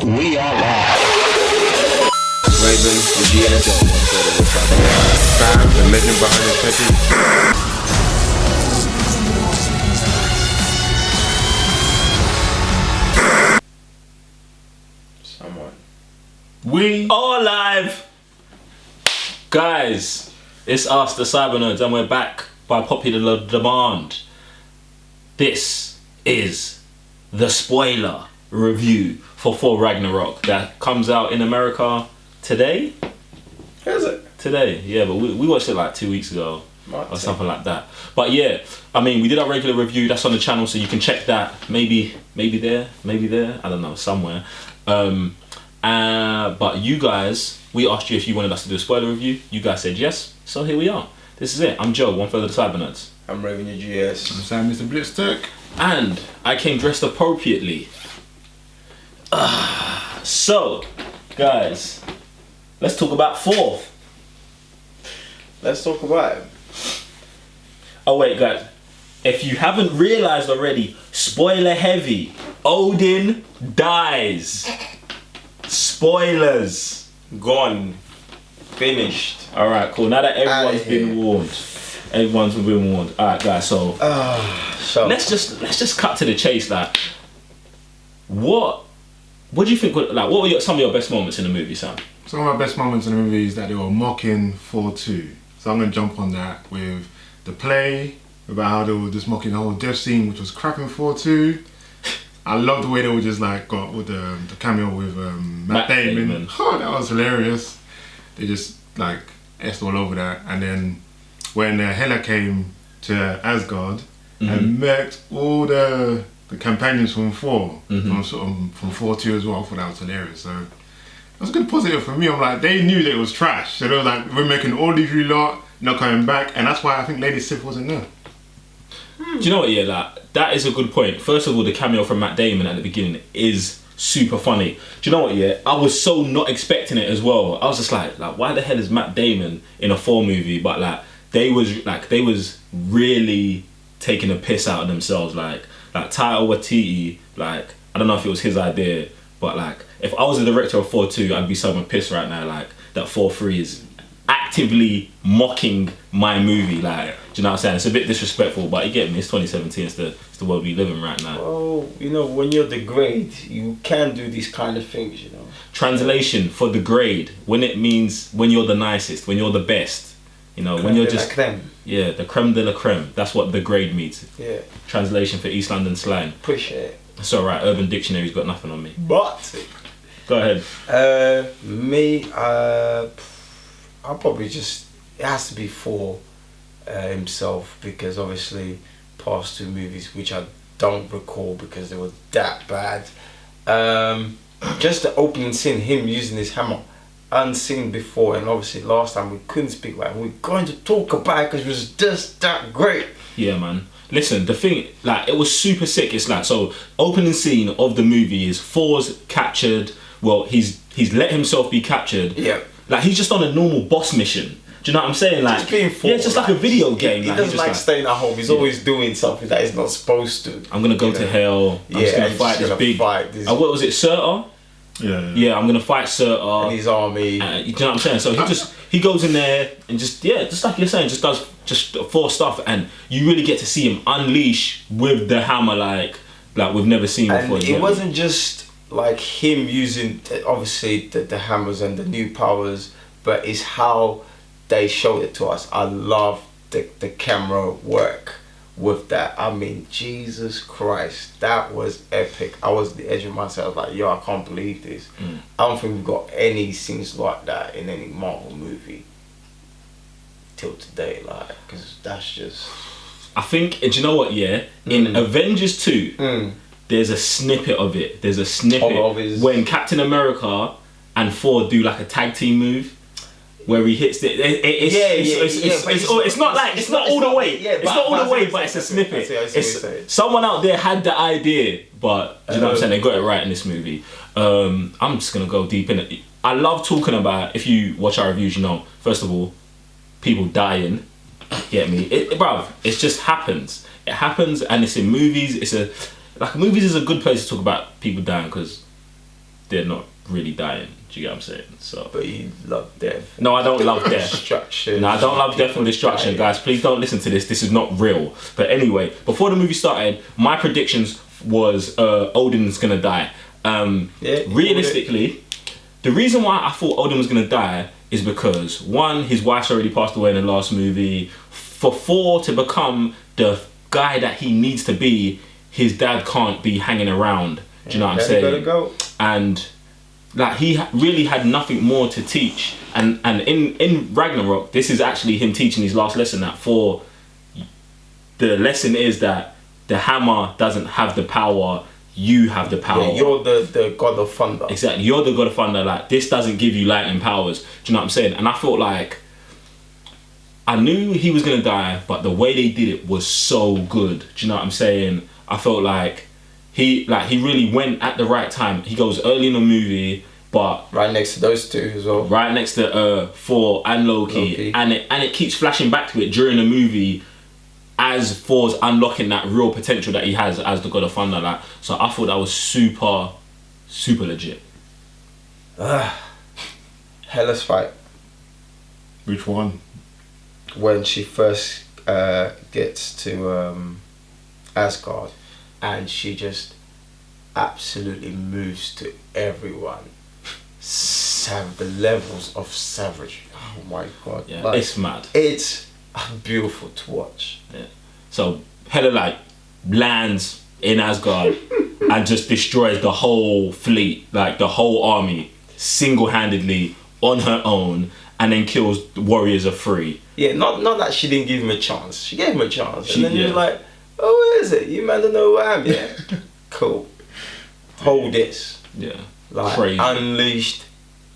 We are live. Raven, the GS, Fab, the legend behind the technique. Someone. We are live! Guys, it's us, the Cyber Nerds, and we're back by popular demand. This is the spoiler review for Thor Ragnarok that comes out in America today? Is it? Today, yeah, but we watched it like 2 weeks ago or something like that. But yeah, I mean, we did our regular review, that's on the channel, so you can check that. Maybe there, I don't know, somewhere. But you guys, we asked you if you wanted us to do a spoiler review. You guys said yes, so here we are. This is it. I'm Joe, one further the Cyber Nerds. I'm Raven, your GS. I'm Sam, Mr. Blitzturk. And I came dressed appropriately. So, guys, let's talk about Thor. Let's talk about it. Oh wait, guys, if you haven't realized already, spoiler heavy. Odin dies. Spoilers. Gone. Finished. All right, cool. Now that everyone's been warned. All right, guys. So let's just cut to the chase. Like, what do you think? Like, what were some of your best moments in the movie, Sam? Some of my best moments in the movie is that they were mocking Thor 2. So I'm going to jump on that with the play, about how they were just mocking the whole death scene, which was crap in Thor 2. I love the way they were just like got with the cameo with Matt Damon. Oh, that was hilarious. They just like essed all over that. And then when Hela came to Asgard and met all the companions from Thor, from Thor 2 as well, I thought that was hilarious. So it was a good positive for me. I'm like, they knew that it was trash. So they were like, we're making all these you lot, not coming back. And that's why I think Lady Sif wasn't there. Do you know what? Yeah, like that is a good point. First of all, the cameo from Matt Damon at the beginning is super funny. Do you know what? Yeah, I was so not expecting it as well. I was just like, why the hell is Matt Damon in a Thor movie? But like, they was really taking a piss out of themselves. Like Taika Waititi. Like, I don't know if it was his idea, but like, if I was the director of Thor 2, I'd be so pissed right now. Like that Thor 3 is actively mocking my movie. Like, do you know what I'm saying? It's a bit disrespectful, but you get me. It's 2017. It's the world we live in right now. Oh, you know, when you're the grade, you can do these kind of things, you know. Translation for the grade, when it means when you're the nicest, when you're the best. You know, when you're just creme. Yeah, the creme de la creme. That's what the grade means. Yeah. Translation for East London slang. Appreciate it. It's alright. Urban Dictionary's got nothing on me. But go ahead. I'll probably just, it has to be for himself, because obviously past two movies which I don't recall because they were that bad. Just the opening scene, him using his hammer, unseen before, and obviously last time we couldn't speak about it. We're going to talk about it because it was just that great. Yeah, man. Listen, the thing, like, it was super sick. It's like, so opening scene of the movie is Thor's captured. Well, he's let himself be captured. Yeah. Like, he's just on a normal boss mission. Do you know what I'm saying? Like, just being Thor, yeah, it's just like a video game. He doesn't like staying at home. He's always doing something that he's not supposed to. I'm gonna go to hell. I'm just gonna fight this big. What was it, Surtur? Yeah, I'm gonna fight Surtur and his army. You know what I'm saying? So he goes in there and just like you're saying, just does just Thor stuff, and you really get to see him unleash with the hammer like we've never seen before. And it wasn't just like him using obviously the hammers and the new powers, but it's how they showed it to us. I love the camera work with that. I mean, Jesus Christ, that was epic. I was at the edge of myself, like, yo, I can't believe this. I don't think we've got any scenes like that in any Marvel movie till today, like, because that's just... I think, do you know what, yeah? In Avengers 2, there's a snippet of it. There's a snippet of his... when Captain America and Thor do like a tag team move, where he hits it. It's not all the way. Yeah, it's not all the way, but it's a snippet. Someone out there had the idea, but you know what I'm saying? They got it right in this movie. I'm just gonna go deep in it. I love talking about. If you watch our reviews, you know. First of all, people dying. Get me, bruv. It just happens. It happens, and it's in movies. Movies is a good place to talk about people dying, because they're not really dying. Do you get what I'm saying? So. But you love death. No, I don't love death. Destruction. No, I don't love death and destruction, dying. guys. Please don't listen to this. This is not real. But anyway, before the movie started, my predictions was Odin's gonna die. Realistically, the reason why I thought Odin was gonna die is because one, his wife's already passed away in the last movie. For Thor to become the guy that he needs to be, his dad can't be hanging around. Do you know what I'm saying? Gotta go. And like he really had nothing more to teach. And in Ragnarok, this is actually him teaching his last lesson. That for the lesson is that the hammer doesn't have the power. You have the power. Yeah, you're the god of thunder. Exactly. You're the god of thunder. Like, this doesn't give you lightning powers. Do you know what I'm saying? And I felt like I knew he was gonna die, but the way they did it was so good. Do you know what I'm saying? I felt like he really went at the right time. He goes early in the movie, but right next to those two as well. Right next to Thor and Loki. And it keeps flashing back to it during the movie as Thor's unlocking that real potential that he has as the god of thunder. Like, so I thought that was super legit. Hela's fight. Which one? When she first gets to Asgard, and she just absolutely moves to everyone. The levels of savagery. Oh my god! Yeah, like, it's mad. It's beautiful to watch. Yeah. So Hela like lands in Asgard and just destroys the whole fleet, like the whole army, single-handedly on her own, and then kills the warriors of three. Yeah, not that she didn't give him a chance. She gave him a chance, and then you're like, "Oh, where is it? You man don't know who I am, yeah? Cool. Hold this." Yeah, like crazy. Unleashed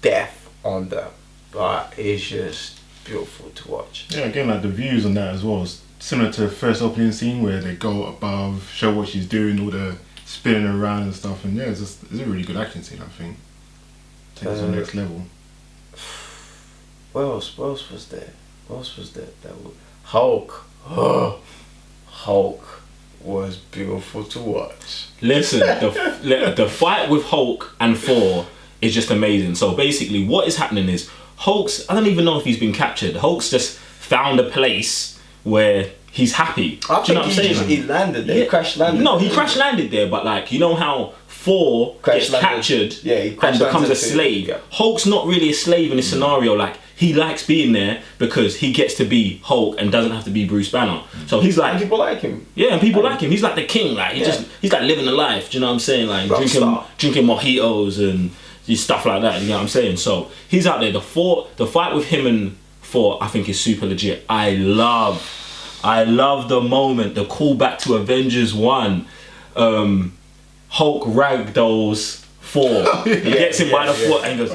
death on them. Like, it's just beautiful to watch. Yeah, again, like the views on that as well is similar to the first opening scene where they go above, show what she's doing, all the spinning around and stuff, and yeah, it's a really good action scene, I think. Take it to the next level. What else was there? Hulk. Oh, Hulk was beautiful to watch. Listen, the fight with Hulk and Thor is just amazing. So basically what is happening is Hulk's, I don't even know if he's been captured. Hulk's just found a place where he's happy. I Do you know think what I'm saying? he landed there. Yeah. He crash landed. No, he crash landed there, but like, you know how Thor gets captured and becomes a slave. Yeah. Hulk's not really a slave in this scenario. Like, he likes being there because he gets to be Hulk and doesn't have to be Bruce Banner. So he's like, and people like him. Yeah, and people like him. He's like the king. Like, he's like living a life. Do you know what I'm saying? Like drinking mojitos and stuff like that. You know what I'm saying? So he's out there. The fight with him and Thor, I think, is super legit. I love the moment, the callback to Avengers 1. Hulk ragdolls Thor. He gets him by the foot and goes,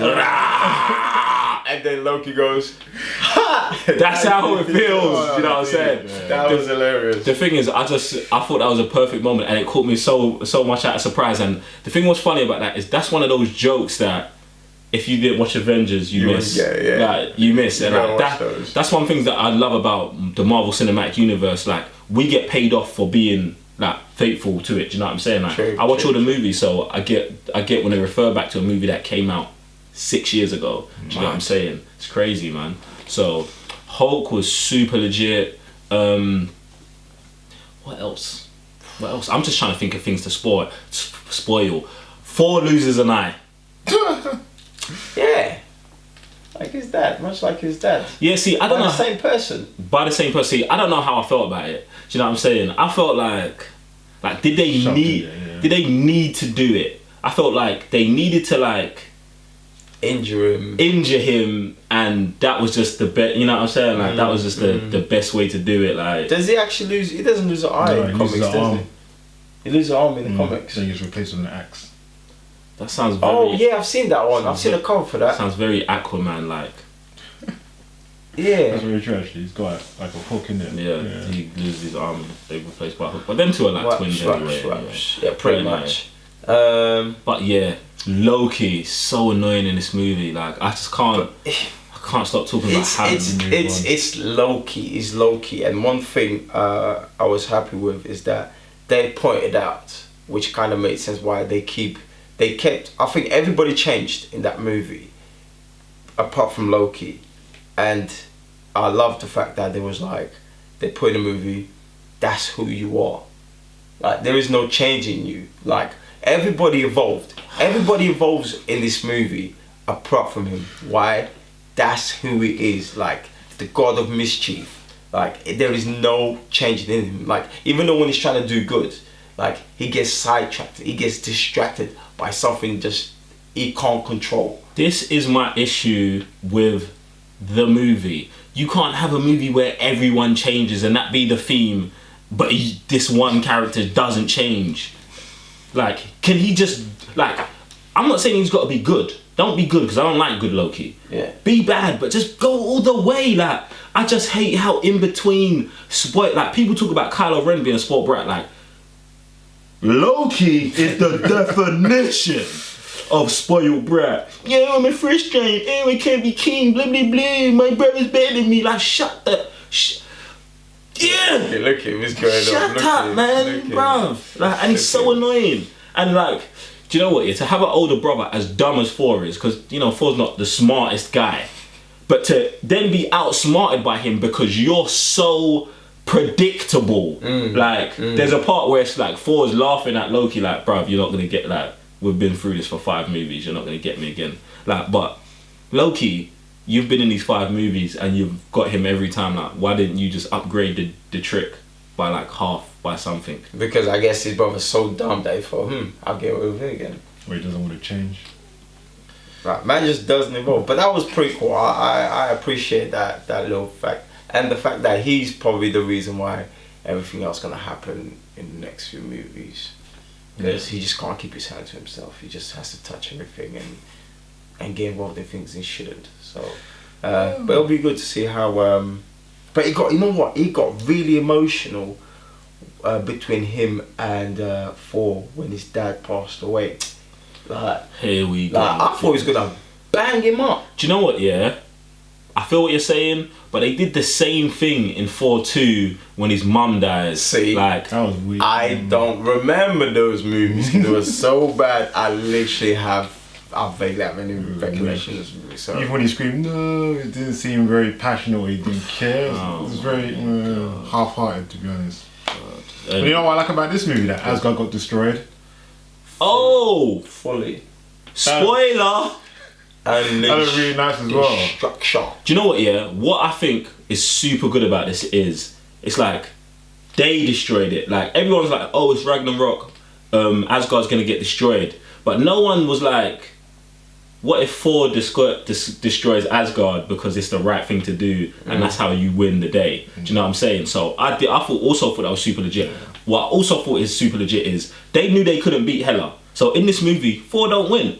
and then Loki goes, that's how it feels. You know what I'm saying? That was hilarious. The thing is, I thought that was a perfect moment, and it caught me so much out of surprise. And the thing what's funny about that is that's one of those jokes that if you didn't watch Avengers, you miss. Like, you miss. And like, that's one thing that I love about the Marvel Cinematic Universe. Like, we get paid off for being like faithful to it. Do you know what I'm saying? Like, I watch all the movies, so I get when they refer back to a movie that came out 6 years ago. Do you know what I'm saying? It's crazy, man. So Hulk was super legit. What else? I'm just trying to think of things to spoil. Thor loses an eye. Yeah. Like his dad, much like his dad. Yeah, see, I don't know. By the same person. By the same person. See, I don't know how I felt about it. Do you know what I'm saying? I felt like did they need to do it? I felt like they needed to like injure him, and that was just the best. You know what I'm saying? Like, that was just the best way to do it. Like, does he actually lose? He doesn't lose an eye in the comics, does he? He loses an arm in the comics. Then he gets replaced with an axe. That sounds very... Oh yeah, I've seen that one. I've seen a cover for that. Sounds very Aquaman like. Yeah. That's very true actually. He's got like a hook in it. Yeah, he loses his arm, they replaced by a hook. But them two are like twins anyway. Yeah, pretty much. But yeah, Loki, so annoying in this movie. Like, I just can't... I can't stop talking about how it's Loki. And one thing I was happy with is that they pointed out, which kind of made sense, why they keep they kept. I think everybody changed in that movie, apart from Loki, and I love the fact that there was like they put in the movie, that's who you are. Like there is no change in you. Like everybody evolved. Everybody evolves in this movie apart from him. Why? That's who he is. Like the god of mischief. Like there is no change in him. Like even though when he's trying to do good, like he gets sidetracked. He gets distracted by something just he can't control. This is my issue with the movie. You can't have a movie where everyone changes and that be the theme, but this one character doesn't change. Like, can he just, like, I'm not saying he's got to be good. Don't be good, because I don't like good Loki. Yeah. Be bad, but just go all the way. Like, I just hate how in between, like, people talk about Kylo Ren being a sport brat. Like, Loki is the definition of spoiled brat. Yeah, I'm a first giant. Yeah, I can't be king. Blah, blah, blah. My brother's better than me. Like, shut the... Yeah! Look at him, he's going Shut up, man, bruv. Like, and he's so annoying. And like, do you know what? Yeah, to have an older brother as dumb as Thor is, because you know Thor's not the smartest guy, but to then be outsmarted by him because you're so predictable. There's a part where it's like Thor's laughing at Loki, like, bruv, you're not gonna get, like, we've been through this for 5 movies. You're not gonna get me again. Like, but Loki, you've been in these 5 movies and you've got him every time. Like, why didn't you just upgrade the trick by like half, by something? Because I guess his brother's so dumb that he thought, I'll get away with it again. Or he doesn't want to change. Right, man just doesn't evolve. But that was pretty cool. I appreciate that little fact. And the fact that he's probably the reason why everything else gonna happen in the next few movies. Because he just can't keep his hand to himself. He just has to touch everything and get involved in things he shouldn't. So, but it'll be good to see how. But he got, you know what? He got really emotional between him and Thor when his dad passed away. Like, here we go. Like, I thought he was gonna bang him up. Do you know what? Yeah, I feel what you're saying, but they did the same thing in Thor 2 when his mum dies. See, like, that was weird. I don't remember those movies because it was so bad. I literally have. I vaguely have any recollection of this movie. So even when he screamed, no, it didn't seem very passionate or he didn't care. It was very half-hearted, to be honest. But you know what I like about this movie? That Asgard got destroyed. Oh! fully. Spoiler! And That was really nice as well. Destruction. Do you know what, yeah? What I think is super good about this is, it's like, they destroyed it. Like, everyone's like, oh, it's Ragnarok. Asgard's gonna get destroyed. But no one was like, what if Thor destroys Asgard because it's the right thing to do and that's how you win the day? Do you know what I'm saying? So I also thought that was super legit. What I also thought is super legit is they knew they couldn't beat Hela. So in this movie, Thor don't win.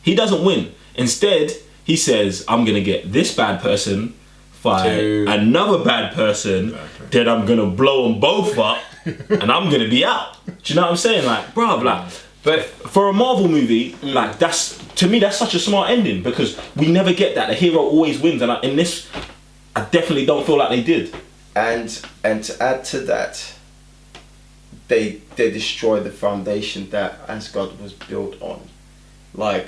He doesn't win. Instead, he says, I'm going to get this bad person, fight another bad person, then I'm going to blow them both up and I'm going to be out. Do you know what I'm saying? Like, bruv, like... But for a Marvel movie, like, that's, to me, that's such a smart ending because we never get that. The hero always wins, and in this, I definitely don't feel like they did. And to add to that, they destroyed the foundation that Asgard was built on. Like,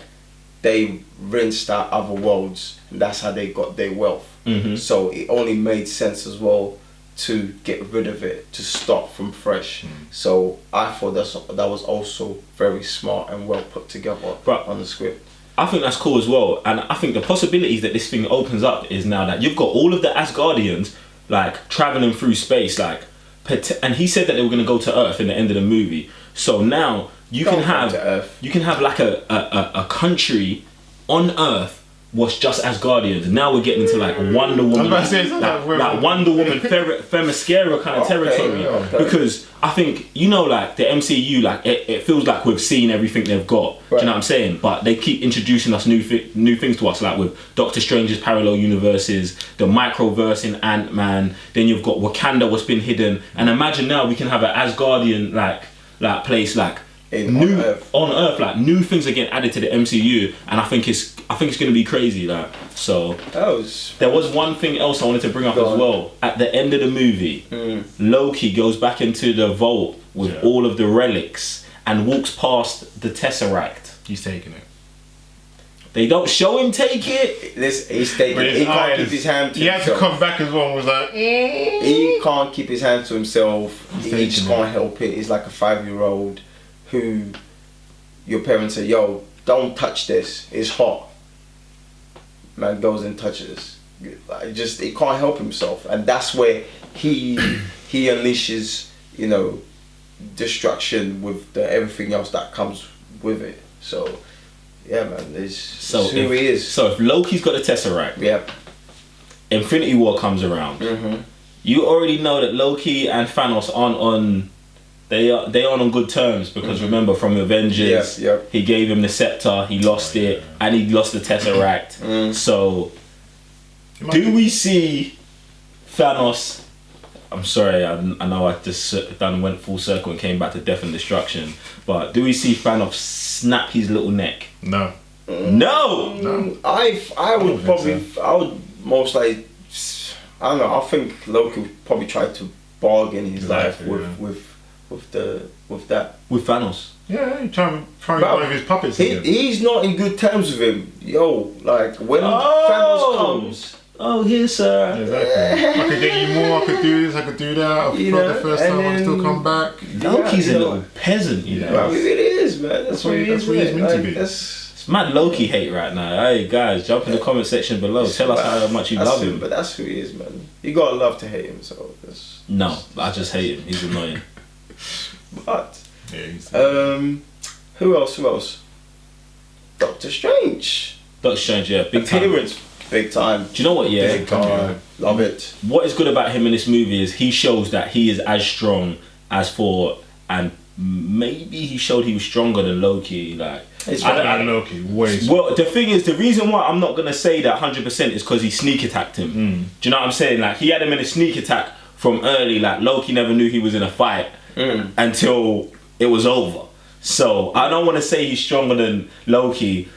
they rinsed out other worlds, and that's how they got their wealth. So it only made sense as well to get rid of it, to start from fresh. So I thought that was also very smart and well put together on the script. I think that's cool as well, and I think the possibilities that this thing opens up is now that you've got all of the Asgardians like traveling through space, like, and he said that they were going to go to Earth in the end of the movie. So now you can have like a country on Earth was just Asgardians. Now we're getting into like Wonder Woman, like Wonder Woman, Themyscira kind of territory. Because I think, you know, like the MCU, like it feels like we've seen everything they've got. Do you know what I'm saying? But they keep introducing us new things to us, like with Doctor Strange's parallel universes, the microverse in Ant-Man. Then you've got Wakanda, what's been hidden. And imagine now we can have an Asgardian like place like. On Earth, like new things are getting added to the MCU, and I think it's gonna be crazy. Like, so there was one thing else I wanted to bring up as well. At the end of the movie, Loki goes back into the vault with all of the relics and walks past the Tesseract. He's taking it. They don't show him take it. He's taking it. He can't keep his hand to He had himself. to come back as well and was like, He can't keep his hand to himself. He taking just it. can't help it. He's like a 5-year-old who your parents say, yo, don't touch this. It's hot. Man goes and touches. Like, just he can't help himself, and that's where he unleashes, you know, destruction with everything else that comes with it. So yeah, man, it's who he is. So if Loki's got the Tesseract, Yeah. Infinity War comes around. Mm-hmm. You already know that Loki and Thanos aren't on. They aren't on good terms because remember from Avengers, he gave him the scepter, he lost it, and he lost the Tesseract. So, do we see Thanos? I'm sorry, I know I just went full circle and came back to death and destruction, but do we see Thanos snap his little neck? no. No. I would probably, I would most likely, I don't know. I think Loki would probably try to bargain his life with that. With Thanos. Yeah, he trying one of his puppets again. He's not in good terms with him. Yo, like when Thanos comes. Oh, here, sir. Exactly. I could get you more, I could do this, I could do that. I You fought know, the first and time, I then- still come back. Loki's Yeah, a you know. little peasant, you know. Well, it is, man. That's what he is. what he's meant to be. It's mad Loki hate right now. Hey guys, jump in the comment section below. Tell us how much you love him. But that's who he is, man. You gotta love to hate him. So that's. No, I just hate him. He's annoying. But Yeah, he's who else? Doctor Strange. Doctor Strange, yeah, big time. Appearance, big time. Do you know what? Yeah, Big time. Love it. what is good about him in this movie is he shows that he is as strong as Thor, and maybe he showed he was stronger than Loki. Like, It's I don't- and Loki, way. well, the thing is, the reason why I'm not gonna say that 100% is because he sneak attacked him. Do you know what I'm saying? Like, he had him in a sneak attack from early. Like, Loki never knew he was in a fight until it was over. So I don't want to say he's stronger than Loki,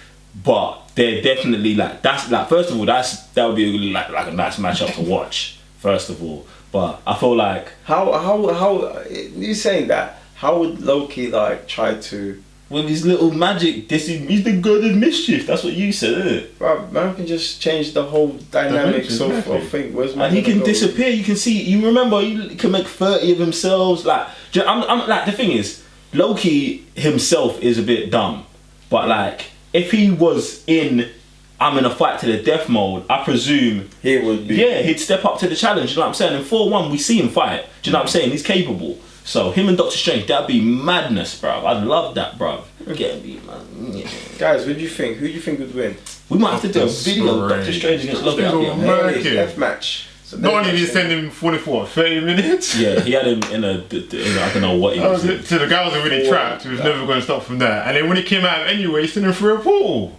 but they're definitely like that's like first of all that would be like a nice matchup to watch. First of all, but I feel like How you saying that? How would Loki like try to? with his little magic, he's the god of mischief. That's what you said, isn't it? Bro, man can just change the whole dynamics Exactly. of thing. Where's man And he gonna can go? disappear. You can see. You remember, he can make 30 of himself. Like, I'm like the thing is, Loki himself is a bit dumb, but like if he was I'm in a fight to the death mode, I presume He would be. yeah, he'd step up to the challenge. You know what I'm saying? In 4-1, we see him fight. Do you know what I'm saying? He's capable. So him and Doctor Strange, that'd be madness, bro. I'd love that, bro. Get me, man. Yeah. Guys, what do you think? Who do you think would win? We might have to do a Doctor video of Doctor Strange. Strange against Loki. Strange That'd be will amazing. murk him. Death match. So Not only death did he match, send him 30 minutes. Yeah, he had him in a I don't know what he was in. So the guy was already trapped. He was never going to stop from there. And then when he came out anyway, he sent him through a portal.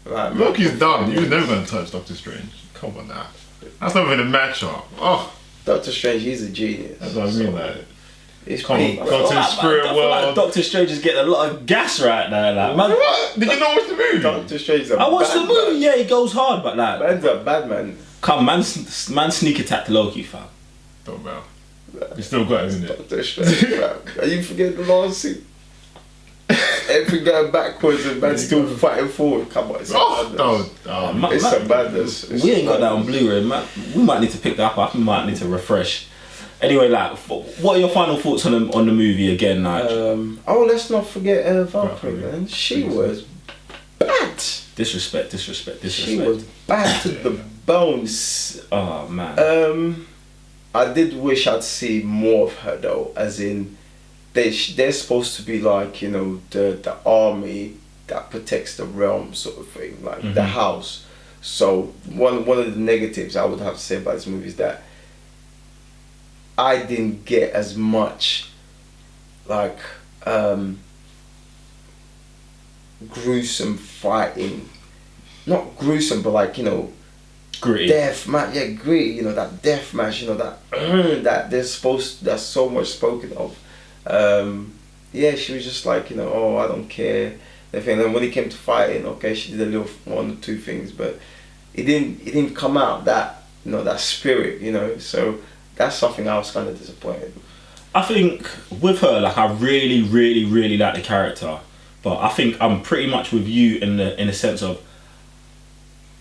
Right, Loki's done. He was never going to touch Doctor Strange. Come on now. That's not even a matchup. Oh, Doctor Strange, he's a genius. that's what I mean. Like, It's Come peak, on, bro. go to the spirit I feel like world. Doctor Strange is getting a lot of gas right now. Like, man, what? Did you not watch the movie? Doctor Strange is a I watched the bad movie. man. Yeah, he goes hard, but like, Man's a bad man. come man sneak attacked Loki, fam. Don't know. You still got him, innit? Doctor Strange, bro. Are you forgetting the last scene? Everything going backwards and man still fighting forward. Come on, it's a madness. It's a madness. It's We ain't a got that on madness. Blu-ray. Man, we might need to pick that up. We might need to refresh. Anyway, like, what are your final thoughts on the movie again? Like, Let's not forget Valkyrie, Valkyrie. man. She was bad. disrespect. She was bad to the bones. Oh man. I did wish I'd see more of her though, as in they're supposed to be like, you know, the army that protects the realm sort of thing, like the house. So one of the negatives I would have to say about this movie is that I didn't get as much like gruesome fighting, not gruesome but like, you know, Gritty. death match, yeah, gritty, you know, that death match, you know, that that that's so much spoken of. Yeah, she was just like, you know, oh, I don't care. And then when it came to fighting, okay, she did a little one or two things, but it didn't come out that, you know, that spirit, you know. So that's something I was kind of disappointed. I think with her, like, I really like the character, but I think I'm pretty much with you in the sense of,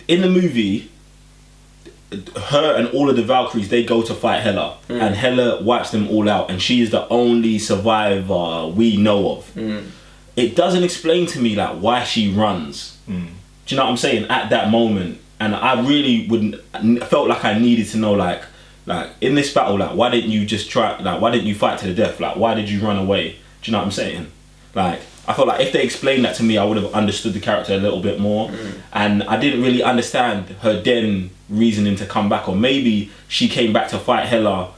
in the movie, her and all of the Valkyries, they go to fight Hela, and Hela wipes them all out, and she is the only survivor we know of. It doesn't explain to me like why she runs. Do you know what I'm saying? At that moment, and I really felt like I needed to know like in this battle, like why didn't you just try? Like why didn't you fight to the death? Like why did you run away? Do you know what I'm saying? Like I felt like if they explained that to me, I would have understood the character a little bit more. And I didn't really understand her then reasoning to come back, or maybe she came back to fight Hela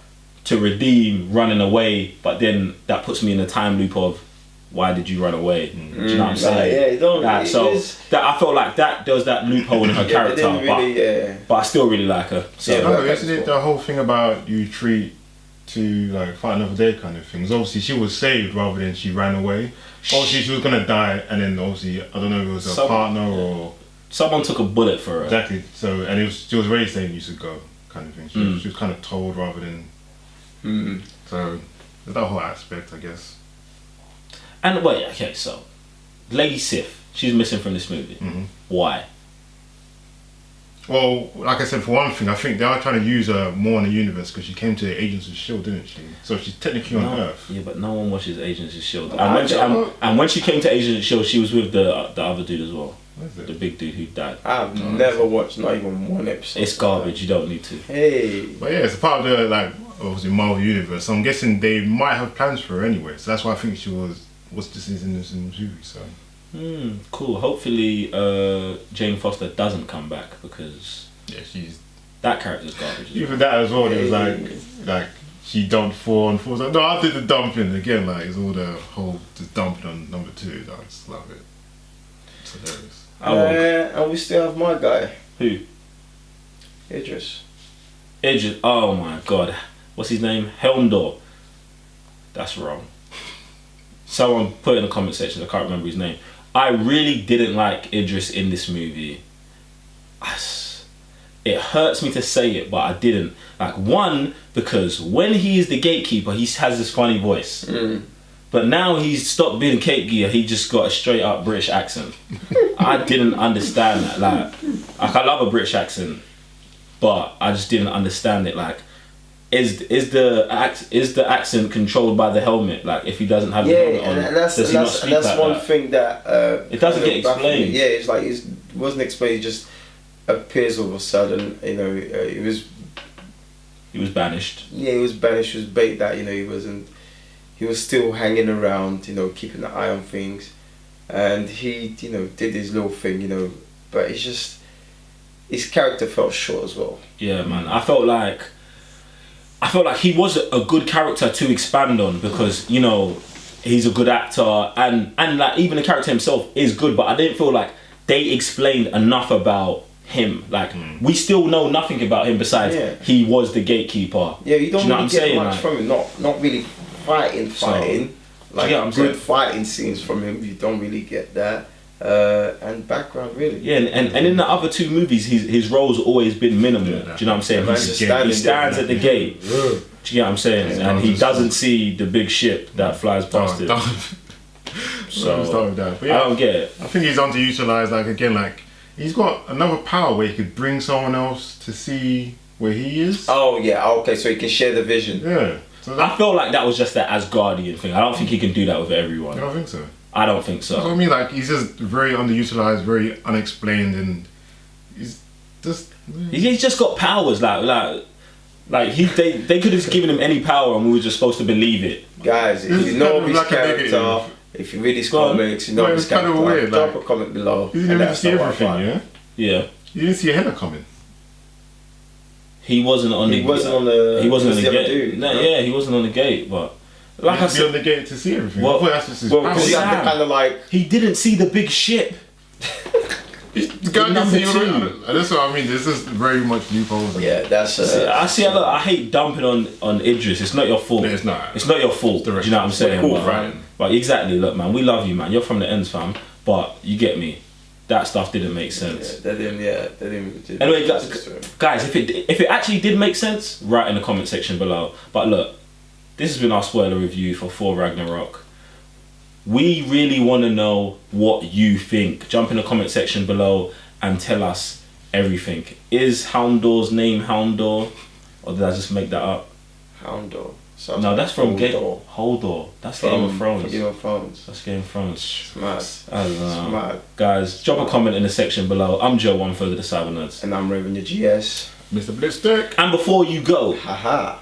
to redeem running away, but then that puts me in a time loop of why did you run away? Do you know what I'm saying? Yeah, you don't. That I felt like that there was that loophole in her character, but I still really like her. So isn't it the whole thing about you treat to like fight another day kind of things? Obviously she was saved rather than she ran away. Obviously she was gonna die, and then obviously I don't know if it was a partner or someone took a bullet for her. Exactly. So and she was already saying you should go kind of thing. She was kind of told rather than. So there's that whole aspect, I guess. And wait, okay, so Lady Sif, she's missing from this movie. Why? Well, like I said, for one thing, I think they are trying to use her more in the universe because she came to Agents of S.H.I.E.L.D., didn't she? So she's technically on Earth. Yeah, but no one watches Agents of S.H.I.E.L.D. And when she came to Agents of S.H.I.E.L.D., she was with the other dude as well. The big dude who died. I've never watched not even one episode. It's garbage, you don't need to. Hey. But yeah, it's a part of the, like, obviously Marvel Universe. So I'm guessing they might have plans for her anyway. So that's why I think she was just in this movie, so. Cool. Hopefully Jane Foster doesn't come back, because that character's garbage. Even that as well, it was like she dumped Thor and Thor's like, no, I did the dumping again. Like it's all the whole just dumping on number 2. I just love it. It's hilarious. And we still have my guy. Who? Idris. Oh my god, what's his name? Helmdor. That's wrong. Someone put in the comment section, I can't remember his name. I really didn't like Idris in this movie. It hurts me to say it, but I didn't. Like, one, because when he is the gatekeeper, he has this funny voice. But now he's stopped being Cape Gear, he just got a straight up British accent. I didn't understand that. Like I love a British accent, but I just didn't understand it. Like, is the accent controlled by the helmet? Like, if he doesn't have the helmet on, does he not speak like that? That's one thing that it doesn't get explained. Yeah, it's like it wasn't explained. It just appears all of a sudden. You know, he was banished. Yeah, he was banished. He was bait that he wasn't. He was still hanging around. Keeping an eye on things, and he did his little thing. But it's just his character fell short as well. Yeah, man. I felt like he was a good character to expand on, because he's a good actor, and like even the character himself is good, but I didn't feel like they explained enough about him. Like we still know nothing about him besides he was the gatekeeper. Yeah, you don't really get much from him. Not really fighting. Like good fighting scenes from him. You don't really get that. And background really. Yeah, and in the other 2 movies, his role's always been minimal. Do you know what I'm saying? He stands at the gate. Do you know what I'm saying? And he doesn't see the big ship that flies past him. So I don't get it. I think he's underutilized. Like again, like he's got another power where he could bring someone else to see where he is. Oh yeah, okay, so he can share the vision. Yeah. So I feel like that was just that Asgardian thing. I don't think he can do that with everyone. I don't think so. I don't think so. That's what I mean. Like he's just very underutilized, very unexplained, and he's just got powers. They could have given him any power, and we were just supposed to believe it. Guys, if you know his character, if you read his comics, you know his character. Kind of weird. Drop a comment below. You didn't even see everything, yeah. Yeah. You didn't see a Hela coming. He wasn't on the gate. He wasn't on the gate, but. Like I said, on the gate to see everything. Well, because he had kind of like he didn't see the big ship. The guy didn't see it. That's what I mean. This is very much loopholes. Yeah, that's. I hate dumping on Idris. It's not your fault. It's not. It's not your fault. Do you know what I'm saying? Cool, right? But exactly. Look, man, we love you, man. You're from the ends, fam. But you get me. That stuff didn't make sense. That didn't. Anyway, guys, if it actually did make sense, write in the comment section below. But look. This has been our spoiler review for Thor Ragnarok. We really want to know what you think. Jump in the comment section below and tell us everything. Is Houndor's name Houndor, or did I just make that up? Houndor. No, that's from Holdor. Holdor. That's Game of Thrones. Game of Thrones. That's Game of Thrones. Mad. I don't know. Mad. Guys, drop a comment in the section below. I'm Joe, one further the Cyber Nerds. And I'm Raven, your GS. Mr. Blitzstick. And before you go, Haha.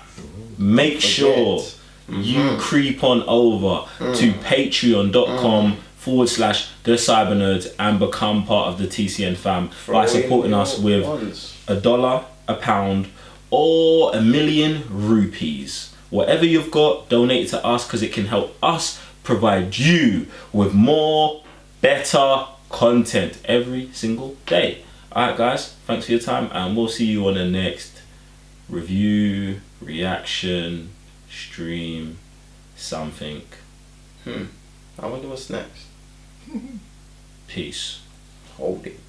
make sure you creep on over to patreon.com /the Cyber Nerds and become part of the TCN fam by supporting us with $1, £1, or £1,000,000 rupees. Whatever you've got, donate to us because it can help us provide you with more, better content every single day. Alright guys, thanks for your time and we'll see you on the next review, reaction, stream, something. I wonder what's next. Peace. Hold it.